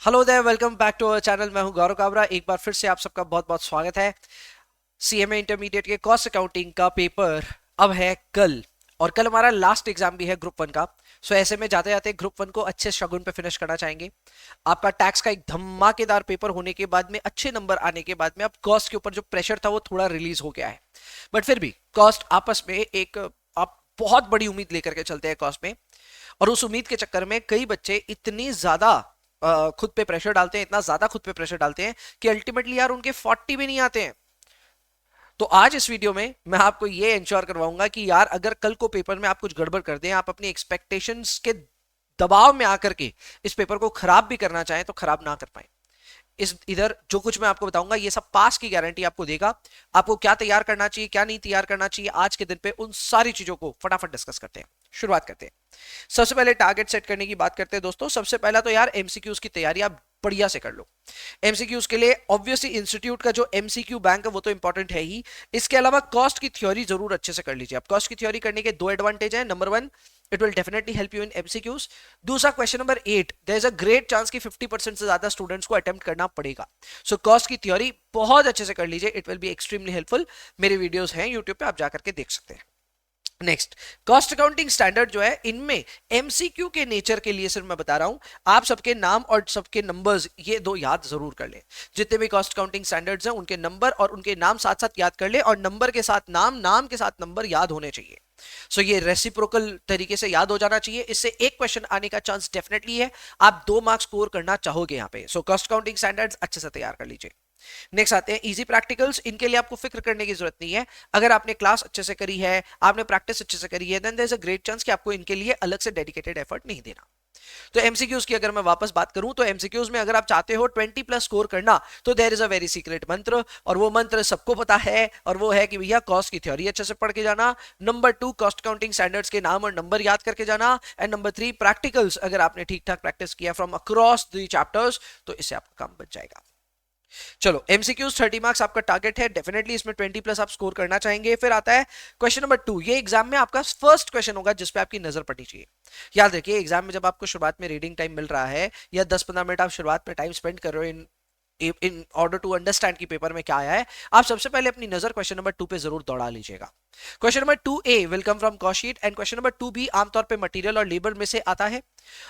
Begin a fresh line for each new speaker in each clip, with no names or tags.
Hello there, welcome back to our channel. मैं हूं गौरव काबरा। एक बार फिर से आप सबका बहुत बहुत स्वागत है। सीएमए इंटरमीडिएट के कॉस्ट अकाउंटिंग का पेपर अब है कल, और कल हमारा लास्ट एग्जाम भी है ग्रुप वन का। सो ऐसे में जाते जाते ग्रुप वन को अच्छे शगुन पे फिनिश करना चाहेंगे। आपका टैक्स का एक धमाकेदार पेपर होने के बाद में, अच्छे नंबर आने के बाद में, अब कॉस्ट के ऊपर जो प्रेशर था वो थोड़ा रिलीज हो गया है। बट फिर भी कॉस्ट आपस में एक आप बहुत बड़ी उम्मीद लेकर के चलते हैं कॉस्ट में, और उस उम्मीद के चक्कर में कई बच्चे इतनी ज्यादा खुद पे प्रेशर डालते हैं, इतना ज्यादा खुद पे प्रेशर डालते हैं कि अल्टीमेटली यार उनके 40 भी नहीं आते हैं। तो आज इस वीडियो में मैं आपको ये इंश्योर करवाऊंगा कि यार अगर कल को पेपर में आप कुछ गड़बड़ कर दें, आप अपनी एक्सपेक्टेशंस के दबाव में आकर के इस पेपर को खराब भी करना चाहें तो खराब ना कर पाए। इस इधर जो कुछ मैं आपको बताऊंगा ये सब पास की गारंटी आपको देगा। आपको क्या तैयार करना चाहिए, क्या नहीं तैयार करना चाहिए, आज के दिन पे उन सारी चीजों को फटाफट डिस्कस करते हैं। शुरुआत करते हैं। सबसे पहले टारगेट सेट करने की बात करते हैं दोस्तों। सबसे पहला तो यार एमसीक्यूज की तैयारी आप बढ़िया से कर लो। एमसीक्यूज के लिए ऑब्वियसली इंस्टीट्यूट का जो एमसीक्यू बैंक है वो तो इंपॉर्टेंट है ही। इसके अलावा कॉस्ट की थ्योरी जरूर अच्छे से कर लीजिए। आप कॉस्ट की थ्योरी करने के दो एडवांटेज है। Number one, it will definitely help you in MCQs. दूसरा, question number 8 there is a great chance कि 50% से ज्यादा स्टूडेंट्स को अटेम्प्ट करना पड़ेगा। सो कॉस्ट की थ्योरी बहुत अच्छे से कर लीजिए, it will be extremely helpful. मेरे वीडियोस हैं यूट्यूब पे, आप जाकर के देख सकते हैं। नेक्स्ट, कॉस्ट अकाउंटिंग स्टैंडर्ड जो है इनमें एमसीक्यू के नेचर के लिए सिर्फ मैं बता रहा हूं, आप सबके नाम और सबके नंबर्स ये दो याद जरूर कर लें। जितने भी कॉस्ट अकाउंटिंग स्टैंडर्ड्स हैं उनके नंबर और उनके नाम साथ साथ याद कर लें, और नंबर के साथ नाम, नाम के साथ नंबर याद होने चाहिए। सो ये रेसिप्रोकल तरीके से याद हो जाना चाहिए। इससे एक क्वेश्चन आने का चांस डेफिनेटली है। आप 2 मार्क्स स्कोर करना चाहोगे यहाँ पे। सो कॉस्ट अकाउंटिंग स्टैंडर्ड्स अच्छे से तैयार कर लीजिए। नेक्स्ट आते हैं इजी प्रैक्टिकल्स। इनके लिए आपको फिक्र करने की जरूरत नहीं है। अगर आपने क्लास अच्छे से करी है, आपने प्रैक्टिस अच्छे से करी है, then there is a great chance कि आपको इनके लिए अलग से डेडिकेटेड एफर्ट नहीं देना। तो एमसीक्यूज की अगर मैं वापस बात करूं तो एमसीक्यूज में अगर आप चाहते हो 20+ स्कोर करना तो there is a very secret mantra, और वो मंत्र सबको पता है, और वो है कि भैया कॉस्ट की थ्योरी अच्छे से पढ़ के जाना। नंबर 2, कॉस्ट अकाउंटिंग स्टैंडर्ड्स के नाम और नंबर याद करके जाना। एंड नंबर 3, प्रैक्टिकल्स अगर आपने ठीक ठाक प्रैक्टिस किया फ्रॉम अक्रॉस द चैप्टर्स तो इससे आपका काम बन जाएगा। चलो, एमसीक्यूज 30 मार्क्स आपका टारगेट है, डेफिनेटली इसमें 20+ आप स्कोर करना चाहेंगे। फिर आता है क्वेश्चन नंबर 2। ये एग्जाम में आपका फर्स्ट क्वेश्चन होगा जिस पे आपकी नजर पड़नी चाहिए। याद रखिए, एग्जाम में जब आपको शुरुआत में रीडिंग टाइम मिल रहा है या 10-15 मिनट आप शुरुआत में टाइम स्पेंड कर रहे हो इन ऑर्डर टू अंडरस्टैंड की पेपर में क्या आया है, आप सबसे पहले अपनी नजर क्वेश्चन नंबर 2 पे जरूर दौड़ा लीजिएगा। Question number 2A will come from cost sheet, and question number 2B आमतौर पे मटेरियल और लेबर में से आता है।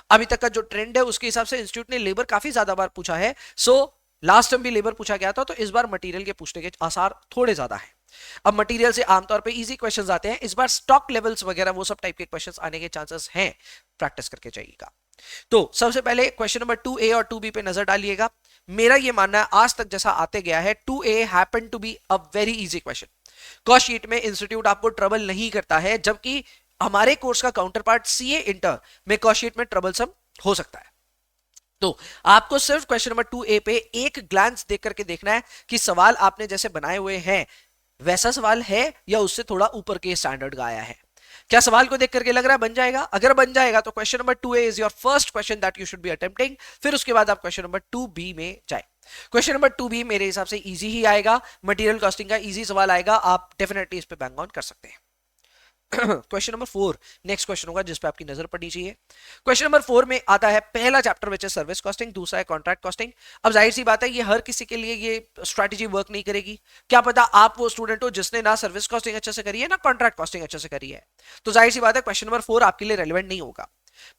अभी तक का जो ट्रेंड है उसके हिसाब से इंस्टीट्यूट ने लेबर काफी ज्यादा बार पूछा है। सो लास्ट टाइम भी लेबर पूछा गया था, तो इस बार मटेरियल के पूछने के आसार थोड़े ज्यादा हैं। अब मटेरियल से आमतौर पे इजी क्वेश्चंस आते हैं, इस बार स्टॉक लेवल्स वगैरह वो सब टाइप के क्वेश्चंस आने के चांसेस हैं। प्रैक्टिस करके जाइएगा। तो सबसे पहले क्वेश्चन नंबर 2A और 2B पे नजर डालिएगा। मेरा ये मानना है आज तक जैसा आते गया है, 2A happen to be a very easy question. Cost sheet में इंस्टीट्यूट आपको ट्रबल नहीं करता है, जबकि हमारे कोर्स का काउंटर पार्ट सीए इंटर में कॉस्ट शीट में ट्रबलसम हो सकता है। तो आपको सिर्फ क्वेश्चन नंबर 2A पे एक ग्लांस देख करके देखना है कि सवाल आपने जैसे बनाए हुए हैं वैसा सवाल है या उससे थोड़ा ऊपर के स्टैंडर्ड का आया है। क्या सवाल को देख करके लग रहा है बन जाएगा? अगर बन जाएगा तो question number 2A is your first question that you should be attempting. फिर उसके बाद आप क्वेश्चन नंबर 2B में जाए। क्वेश्चन नंबर 2B मेरे हिसाब से इजी ही आएगा, मटेरियल कॉस्टिंग का इजी सवाल आएगा, आप डेफिनेटली इस पे बैंग ऑन कर सकते हैं। क्वेश्चन नंबर 4 नेक्स्ट क्वेश्चन होगा जिस पे आपकी नजर पड़नी चाहिए। क्वेश्चन नंबर 4 में आता है पहला चैप्टर विच है सर्विस कॉस्टिंग, दूसरा है कॉन्ट्रैक्ट कॉस्टिंग। अब जाहिर सी बात है ये हर किसी के लिए ये स्ट्रैटेजी वर्क नहीं करेगी। क्या पता आप वो स्टूडेंट हो जिसने ना सर्विस कॉस्टिंग अच्छे से करी है ना कॉन्ट्रैक्ट कॉस्टिंग अच्छे से करी है, तो जाहिर सी बात है क्वेश्चन नंबर 4 आपके लिए रेलिवेंट नहीं होगा।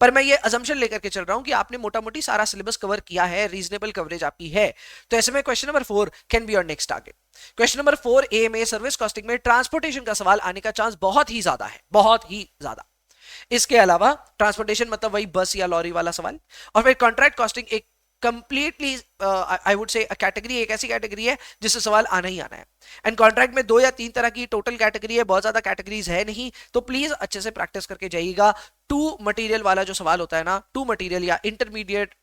पर मैं ये अजम्पशन लेकर के चल रहा हूं कि आपने मोटा मोटी सारा सिलेबस कवर किया है, रीजनेबल कवरेज आपकी है, तो ऐसे में question number 4 can be your next target. Question number 4A में सर्विस कॉस्टिंग में ट्रांसपोर्टेशन का सवाल आने का चांस बहुत ही ज्यादा है, बहुत ही ज्यादा। इसके अलावा ट्रांसपोर्टेशन मतलब वही बस या लॉरी वाला सवाल, और फिर कॉन्ट्रैक्ट कॉस्टिंग एक completely I would say category, एक ऐसी कैटेगरी है जिससे सवाल आना ही आना है। एंड कॉन्ट्रैक्ट में 2 या 3 तरह की टोटल कैटेगरी है, बहुत ज्यादा कैटेगरीज है नहीं, तो प्लीज अच्छे से प्रैक्टिस करके जाइएगा। टू मटेरियल वाला जो सवाल होता है ना, टू मटेरियल या इंटरमीडिएट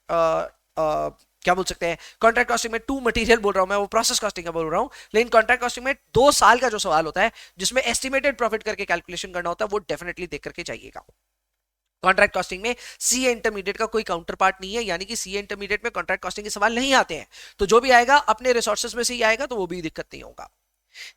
क्या बोल सकते हैं, कॉन्ट्रैक्ट कॉस्टिंग में टू मटेरियल बोल रहा हूं मैं, वो प्रोसेस कॉस्टिंग का बोल रहा हूं, लेकिन कॉन्ट्रैक्ट कॉस्टिंग में 2 साल का जो सवाल होता है जिसमें एस्टिमेटेड प्रॉफिट करके कैलकुलेशन करना होता है, वो डेफिनेटली देख करके जाइएगा। कॉन्ट्रैक्ट कॉस्टिंग में सीए इंटरमीडिएट का कोई काउंटर पार्ट नहीं है, यानी कि सीए इंटरमीडिएट में कॉन्ट्रैक्ट कॉस्टिंग के सवाल नहीं आते हैं, तो जो भी आएगा अपने रिसोर्सेज में से ही आएगा, तो वो भी दिक्कत नहीं होगा।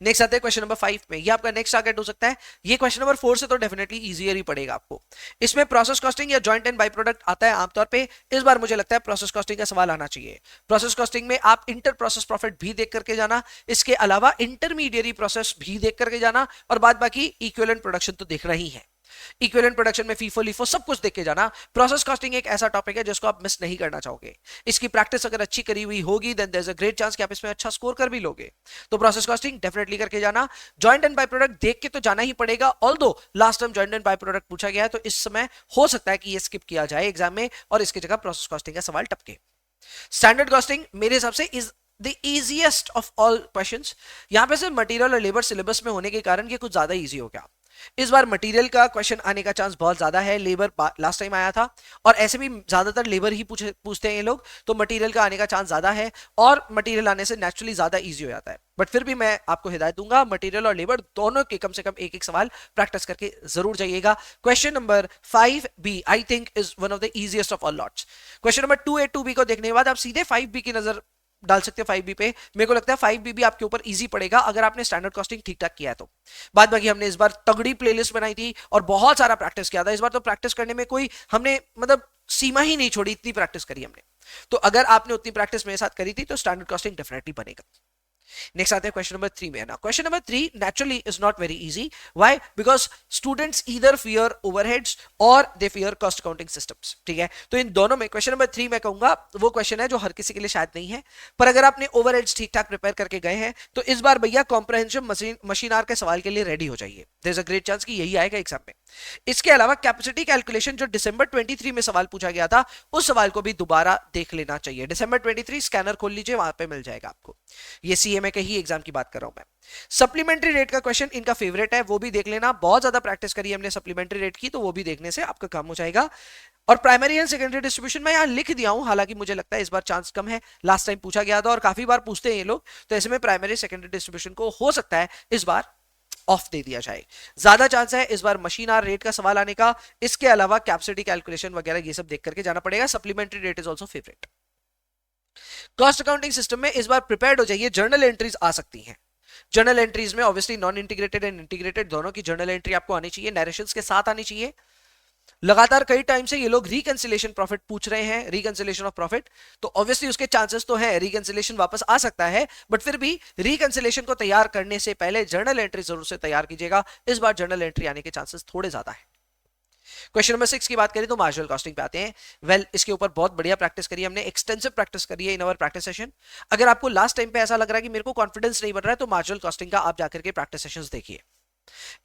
नेक्स्ट आते हैं क्वेश्चन नंबर 5 में, ये आपका नेक्स्ट टारगेट हो सकता है। ये क्वेश्चन नंबर 4 से तो डेफिनेटली इजियर ही पड़ेगा आपको। इसमें प्रोसेस कॉस्टिंग या जॉइंट एंड बाई प्रोडक्ट आता है आमतौर पे। इस बार मुझे लगता है प्रोसेस कॉस्टिंग का सवाल आना चाहिए। प्रोसेस कॉस्टिंग में आप इंटर प्रोसेस प्रॉफिट भी देख करके जाना, इसके अलावा इंटरमीडिएरी प्रोसेस भी देख करके जाना, और बाद बाकी इक्विवेलेंट प्रोडक्शन तो देखना ही है। इक्विवेलेंट प्रोडक्शन में फीफो लीफो सब कुछ देख के जाना। प्रोसेस कॉस्टिंग एक ऐसा टॉपिक है जिसको आप मिस नहीं करना चाहोगे। इसकी प्रैक्टिस अगर अच्छी करी हुई होगी then there is a great chance कि आप इसमें अच्छा स्कोर कर भी लोगे। तो प्रोसेस कॉस्टिंग डेफिनेटली करके जाना। जॉइंट एंड बाय प्रोडक्ट देख के तो जाना ही पड़ेगा, although last time joint and by product पूछा गया है तो इस समय हो सकता है कि ये स्किप किया जाए एग्जाम में और इसकी जगह प्रोसेस कॉस्टिंग का सवाल टपके। स्टैंडर्ड कॉस्टिंग मेरे हिसाब से is the easiest of all questions. यहां पे सिर्फ मटेरियल और लेबर सिलेबस में होने के कारण ये कुछ ज्यादा इजी हो गया। इस बार मटेरियल का क्वेश्चन आने का चांस बहुत ज्यादा है। लेबर लास्ट टाइम आया था और ऐसे भी ज्यादातर लेबर ही पूछते हैं ये लोग, तो मटेरियल का आने का चांस ज्यादा है और मटेरियल आने से नेचुरली ज्यादा इजी हो जाता है। बट फिर भी मैं आपको हिदायत दूंगा मटेरियल और लेबर दोनों के कम से कम एक एक सवाल प्रैक्टिस करके जरूर जाइएगा। Question number 5B I think is one of the easiest of all lots. Question number 2A 2B को देखने के बाद आप सीधे 5B की नजर डाल सकते हो 5B पे। मेरे को लगता है 5B भी आपके ऊपर इजी पड़ेगा अगर आपने स्टैंडर्ड कॉस्टिंग ठीक ठाक किया है तो। बाद बाकी हमने इस बार तगड़ी प्लेलिस्ट बनाई थी और बहुत सारा प्रैक्टिस किया था। इस बार तो प्रैक्टिस करने में कोई हमने मतलब सीमा ही नहीं छोड़ी, इतनी प्रैक्टिस करी हमने। तो अगर आपने उतनी प्रैक्टिस मेरे साथ करी थी तो स्टैंडर्ड कॉस्टिंग डेफिनेटली बनेगा। नेक्स्ट आते हैं क्वेश्चन नंबर 3 में ना। Question number 3 naturally is not very easy. Why? Because students either fear overheads और they fear cost accounting systems. ठीक है, तो इन दोनों में क्वेश्चन नंबर 3 मैं कहूंगा वो क्वेश्चन है जो हर किसी के लिए शायद नहीं है, पर अगर आपने ओवरहेड्स ठीक ठाक प्रिपेयर करके गए हैं तो इस बार भैया कॉम्प्रहेंसिव मशीन आर के सवाल के लिए रेडी हो जाइए। There is a great chance कि यही आएगा एग्जाम में। इसके अलावा कैपेसिटी कैलकुलेशन जो दिसंबर 23 में सवाल पूछा गया था उस सवाल को भी दोबारा देख लेना चाहिए। दिसंबर 23 स्कैनर खोल लीजिए, वहां पे मिल जाएगा आपको। ये सीएमए के ही एग्जाम की बात कर रहा हूं मैं। सप्लीमेंट्री रेट का क्वेश्चन इनका फेवरेट है, वो भी देख लेना। बहुत ज्यादा प्रैक्टिस करी हमने सप्लीमेंट्री रेट की, तो वो भी देखने से आपका काम हो जाएगा। और प्राइमरी एंड सेकेंडरी डिस्ट्रीब्यूशन में यहां लिख दिया हूं, हालांकि मुझे लगता है इस बार चांस कम है। लास्ट टाइम पूछा गया था और काफी बार पूछते हैं ये लोग, तो ऐसे में प्राइमरी सेकेंडरी डिस्ट्रीब्यूशन को हो सकता है इस बार ऑफ दे दिया जाए। ज्यादा चांस है इस बार मशीन आर रेट का सवाल आने का। इसके अलावा कैपेसिटी कैलकुलेशन वगैरह ये सब देख करके जाना पड़ेगा। Supplementary rate is also favourite. Cost accounting system में इस बार प्रिपेयर्ड हो जाइए, जर्नल एंट्रीज आ सकती हैं। जर्नल एंट्रीज में obviously non integrated and integrated दोनों की जर्नल एंट्री आपको आनी चाहिए, नैरेशंस के साथ आनी चाहिए। लगातार कई टाइम से ये लोग रिकंसिलेशन प्रॉफिट पूछ रहे हैं, रिकंसिलेशन ऑफ प्रॉफिट, तो ऑब्वियसली उसके चांसेस तो हैं रिकंसिलेशन वापस आ सकता है, बट फिर भी रिकंसिलेशन को तैयार करने से पहले जर्नल एंट्री जरूर से तैयार कीजिएगा। इस बार जर्नल एंट्री आने के चांसेस थोड़े ज्यादा है। क्वेश्चन नंबर 6 की बात करें तो मार्जिनल कॉस्टिंग पे आते हैं। वेल, इसके ऊपर बहुत बढ़िया प्रैक्टिस करी हमने, एक्सटेंसिव प्रैक्टिस करी है इन अवर प्रैक्टिस सेशन। अगर आपको लास्ट टाइम पे ऐसा लग रहा है कि मेरे को कॉन्फिडेंस नहीं बन रहा है तो मार्जिनल कॉस्टिंग का आप जाकर के प्रैक्टिस सेशंस देखिए।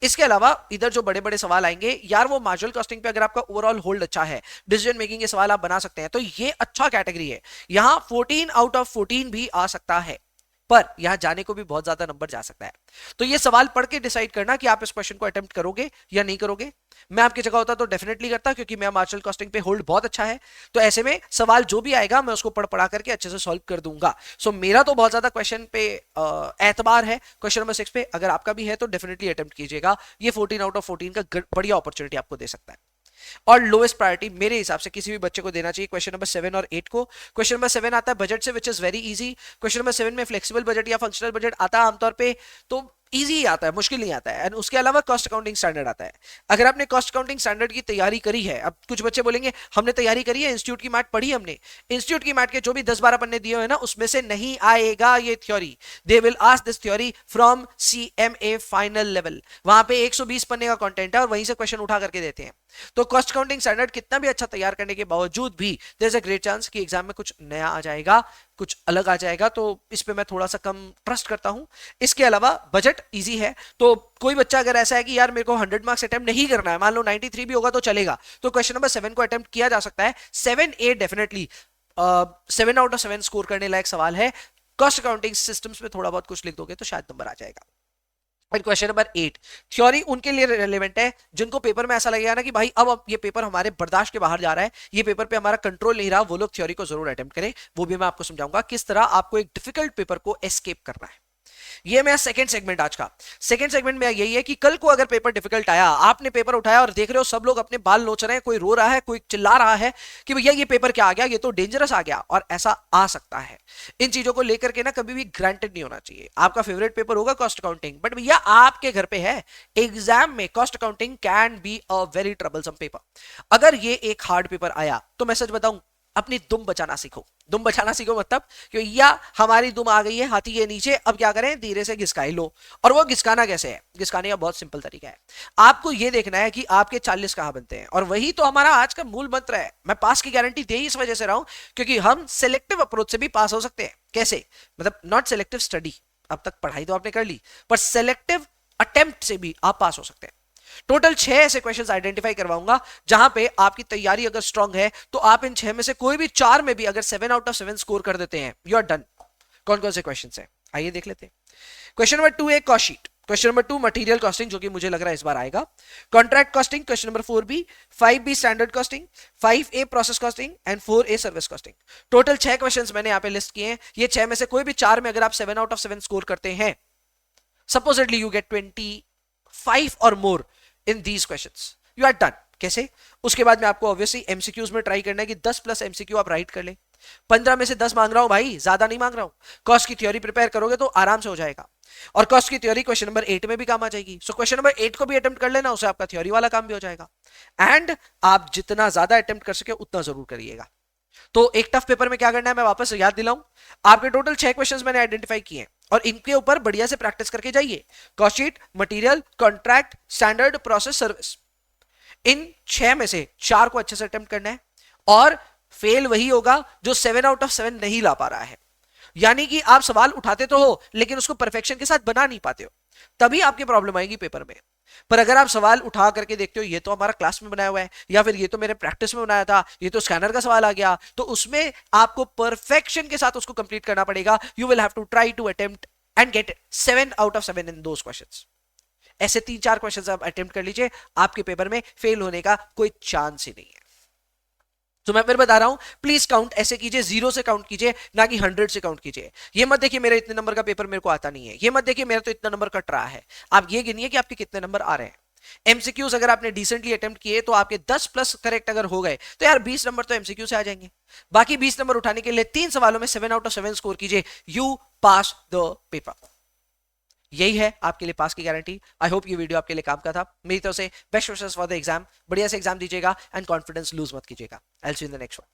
इसके अलावा इधर जो बड़े बड़े सवाल आएंगे यार, वो मार्जिनल कॉस्टिंग पे अगर आपका ओवरऑल होल्ड अच्छा है, डिसीजन मेकिंग के सवाल आप बना सकते हैं, तो ये अच्छा कैटेगरी है। यहां 14 आउट ऑफ 14 भी आ सकता है, पर यहां जाने को भी बहुत ज्यादा नंबर जा सकता है। तो ये सवाल पढ़ के डिसाइड करना कि आप इस क्वेश्चन को अटेम्प्ट करोगे या नहीं करोगे। मैं आपकी जगह होता तो डेफिनेटली करता, क्योंकि मेरा मार्जिनल कॉस्टिंग पे होल्ड बहुत अच्छा है। तो ऐसे में सवाल जो भी आएगा मैं उसको पढ़ पढ़ा करके अच्छे से सॉल्व कर दूंगा। सो मेरा तो बहुत ज्यादा क्वेश्चन पे एतबार है क्वेश्चन नंबर 6 पे। अगर आपका भी है तो डेफिनेटली अटेम्प्ट कीजिएगा। ये 14 आउट ऑफ 14 का बढ़िया अपॉर्चुनिटी आपको दे सकता है। और लोएस्ट प्रायोरिटी मेरे हिसाब से किसी भी बच्चे को देना चाहिए क्वेश्चन नंबर 7 और 8 को। क्वेश्चन नंबर 7 आता है बजट से, which is very easy. Question number 7 में फ्लेक्सिबल बजट या फंक्शनल बजट आता है आमतौर पे, तो इजी आता है, मुश्किल नहीं आता है। एंड उसके अलावा कॉस्ट अकाउंटिंग स्टैंडर्ड आता है। अगर आपने कॉस्ट अकाउंटिंग स्टैंडर्ड की तैयारी करी है, अब कुछ बच्चे बोलेंगे हमने तैयारी करी है, इंस्टीट्यूट की मैट पढ़ी हमने, इंस्टीट्यूट की मैट के जो भी 10-12 पन्ने दिए हुए ना उसमें से नहीं आएगा ये theory. They will ask this theory from CMA final level. वहां पे 120 पन्ने का कंटेंट है और वहीं से क्वेश्चन उठा करके देते हैं। तो कॉस्ट अकाउंटिंग स्टैंडर्ड कितना भी अच्छा तैयार करने के बावजूद भी there is a great chance कि एग्जाम में कुछ नया आ जाएगा, कुछ अलग आ जाएगा, तो इस पे मैं थोड़ा सा कम ट्रस्ट करता हूं। इसके अलावा बजट इजी है, तो कोई बच्चा अगर ऐसा है कि यार मेरे को 100 मार्क्स अटेम्प्ट नहीं करना है, मान लो 93 भी होगा तो चलेगा, तो क्वेश्चन नंबर 7 को अटेम्प्ट किया जा सकता है। 7A definitely 7 out of 7 score करने लायक सवाल है। कॉस्ट अकाउंटिंग सिस्टम्स में थोड़ा बहुत कुछ लिख दोगे तो शायद नंबर आ जाएगा। और क्वेश्चन नंबर 8 थ्योरी उनके लिए रेलेवेंट है जिनको पेपर में ऐसा लगेगा ना कि भाई अब ये पेपर हमारे बर्दाश्त के बाहर जा रहा है, ये पेपर पे हमारा कंट्रोल नहीं रहा, वो लोग थ्योरी को जरूर अटेम्प्ट करें। वो भी मैं आपको समझाऊंगा किस तरह आपको एक डिफिकल्ट पेपर को एस्केप करना है। ये मेरा सेकंड सेगमेंट आज का। सेकंड सेगमेंट में यही है कि कल को अगर पेपर डिफिकल्ट आया, आपने पेपर उठाया और देख रहे हो सब लोग अपने बाल नोच रहे हैं, कोई रो रहा है, कोई चिल्ला रहा है कि भैया ये पेपर क्या आ गया, ये तो डेंजरस आ गया, और ऐसा आ सकता है। इन चीजों को लेकर के ना कभी भी ग्रांटेड नहीं होना चाहिए। आपका फेवरेट पेपर होगा कॉस्ट अकाउंटिंग, बट भैया आपके घर पे है, एग्जाम में cost accounting can be a very troublesome paper. अगर ये एक हार्ड पेपर आया तो मैं सच बताऊं, अपनी दुम बचाना सीखो। दुम बचाना सीखो मतलब कि या हमारी दुम आ गई है हाथी के नीचे, अब क्या करें, धीरे से घिसकाई लो। और वो घिसकाना कैसे है? घिसकाने का बहुत सिंपल तरीका है। आपको ये देखना है कि आपके 40 कहां बनते हैं, और वही तो हमारा आज का मूल मंत्र है। मैं पास की गारंटी दे इस वजह से रहा हूं क्योंकि हम सिलेक्टिव अप्रोच से भी पास हो सकते हैं। कैसे? मतलब नॉट सिलेक्टिव स्टडी, अब तक पढ़ाई तो आपने कर ली, पर सिलेक्टिव अटेम्प्ट से भी आप पास हो सकते हैं। टोटल 6 ऐसे क्वेश्चंस आइडेंटिफाई करवाऊंगा जहां पे आपकी तैयारी अगर स्ट्रांग है तो आप इन 6 में से कोई भी 4 में भी अगर 7 आउट ऑफ 7 स्कोर कर देते हैं, यू आर डन। कौन कौन से क्वेश्चंस हैं आइए देख लेते हैं। क्वेश्चन नंबर 2 है cost sheet. Question number 2 material costing, जो कि मुझे लग रहा है इस बार आएगा। Contract costing question number 4B, 5B standard costing, 5A process costing and 4A service costing. Total 6 questions मैंने यहां पे लिस्ट किए हैं। ये 6 में से कोई भी 4 में अगर आप 7 आउट ऑफ 7 स्कोर करते हैं, सपोजिटली यू गेट 25 और more in these questions, you are done. कैसे? उसके बाद में आपको ऑब्वियसली एमसीक्यूज में ट्राई करना है कि 10 प्लस एमसीक्यू आप राइट कर ले। 15 में से 10 मांग रहा हूं भाई, ज्यादा नहीं मांग रहा हूं। कॉस्ट की थ्योरी प्रिपेयर करोगे तो आराम से हो जाएगा, और कॉस्ट की थ्योरी क्वेश्चन नंबर 8 में भी काम आ जाएगी। सो क्वेश्चन नंबर 8 को भी अटेम्प्ट कर लेना, उससे आपका थ्योरी वाला काम भी हो जाएगा। एंड आप जितना ज्यादा अटेम्प्ट कर सके उतना जरूर करिएगा। तो एक टफ पेपर में क्या करना है मैं वापस याद दिलाऊं, आपके टोटल 6 क्वेश्चंस मैंने आइडेंटिफाई किए हैं और इनके ऊपर बढ़िया से प्रैक्टिस करके जाइए। Cost sheet, material, contract, standard, process, service, in 6 में से 4 को अच्छे से अटेम्प्ट करना है। और फेल वही होगा जो 7 आउट ऑफ 7 नहीं ला पा रहा है, यानी कि आप सवाल उठाते तो हो लेकिन उसको परफेक्शन के साथ बना नहीं पाते हो, तभी आपकी प्रॉब्लम आएगी पेपर में। पर अगर आप सवाल उठा करके देखते हो ये तो हमारा क्लास में बनाया हुआ है, या फिर ये तो मेरे प्रैक्टिस में बनाया था, ये तो स्कैनर का सवाल आ गया, तो उसमें आपको परफेक्शन के साथ उसको कंप्लीट करना पड़ेगा। You will have to try to attempt and get 7 out of 7 in those questions. ऐसे 3-4 क्वेश्चंस आप अटेम्प्ट कर लीजिए, आपके पेपर में फेल होने का कोई चांस ही नहीं है। तो मैं फिर बता रहा हूं, प्लीज काउंट ऐसे कीजिए, 0 से काउंट कीजिए, ना कि 100 से काउंट कीजिए। ये मत देखिए मेरे इतने नंबर का पेपर मेरे को आता नहीं है, ये मत देखिए मेरा तो इतना नंबर कट रहा है। आप ये गिनिए कि आपके कितने नंबर आ रहे हैं। एमसीक्यूज अगर आपने डिसेंटली अटेम्प्ट किए तो आपके 10 प्लस करेक्ट अगर हो गए तो यार 20 नंबर तो एमसीक्यू से आ जाएंगे। बाकी 20 नंबर उठाने के लिए 3 सवालों में 7 आउट ऑफ 7 स्कोर कीजिए, यू पास द पेपर। यही है आपके लिए पास की गारंटी। आई होप ये वीडियो आपके लिए काम का था। मेरी तरफ से best wishes for the exam. बढ़िया से एग्जाम दीजिएगा एंड कॉन्फिडेंस लूज मत कीजिएगा। I will see you in the next one.